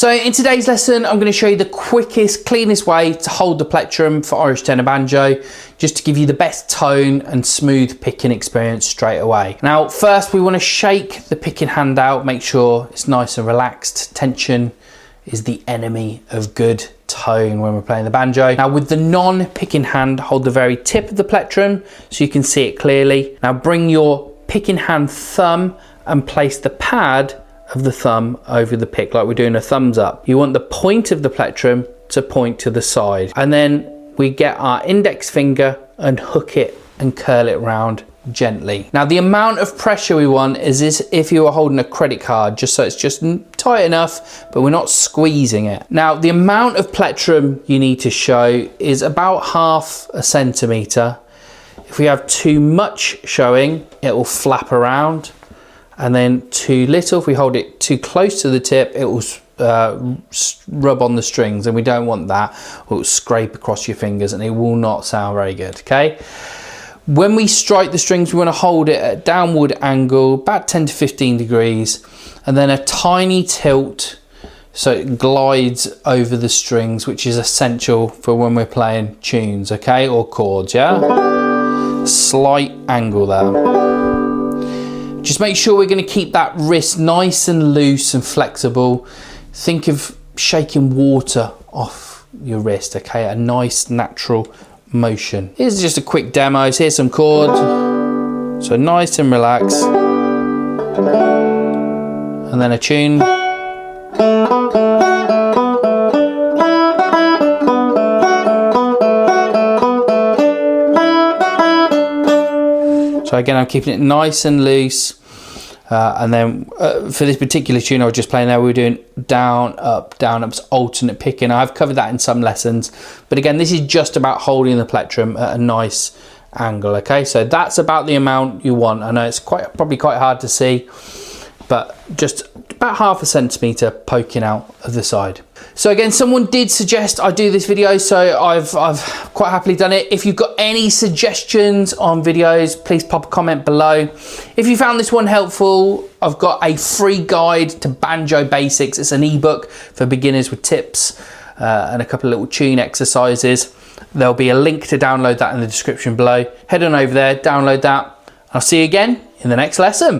So in today's lesson, I'm going to show you the quickest, cleanest way to hold the plectrum for Irish tenor banjo, just to give you the best tone and smooth picking experience straight away. Now, first we want to shake the picking hand out, make sure it's nice and relaxed. Tension is the enemy of good tone when we're playing the banjo. Now with the non-picking hand, hold the very tip of the plectrum so you can see it clearly. Now bring your picking hand thumb and place the pad of the thumb over the pick like we're doing a thumbs up. You want the point of the plectrum to point to the side, and then we get our index finger and hook it and curl it round gently. Now the amount of pressure we want is as if you were holding a credit card, just so it's just tight enough but we're not squeezing it. Now the amount of plectrum you need to show is about 1/2 centimetre. If we have too much showing, it will flap around. And then too little, if we hold it too close to the tip, it will rub on the strings, and we don't want that. It will scrape across your fingers and it will not sound very good, okay? When we strike the strings, we want to hold it at a downward angle, about 10 to 15 degrees, and then a tiny tilt so it glides over the strings, which is essential for when we're playing tunes, okay, or chords, yeah? Slight angle there. Just make sure we're going to keep that wrist nice and loose and flexible. Think of shaking water off your wrist, okay? A nice natural motion. Here's just a quick demo. Here's some chords. So nice and relaxed. And then a tune. So again, I'm keeping it nice and loose. And then for this particular tune I was just playing there, we were doing down, up's alternate picking. I've covered that in some lessons. But again, this is just about holding the plectrum at a nice angle, okay? So that's about the amount you want. I know it's probably quite hard to see, but just about 1/2 centimetre poking out of the side. So again, someone did suggest I do this video, so I've quite happily done it. If you've got any suggestions on videos, please pop a comment below. If you found this one helpful, I've got a free guide to Banjo Basics. It's an ebook for beginners with tips and a couple of little tune exercises. There'll be a link to download that in the description below. Head on over there, download that. I'll see you again in the next lesson.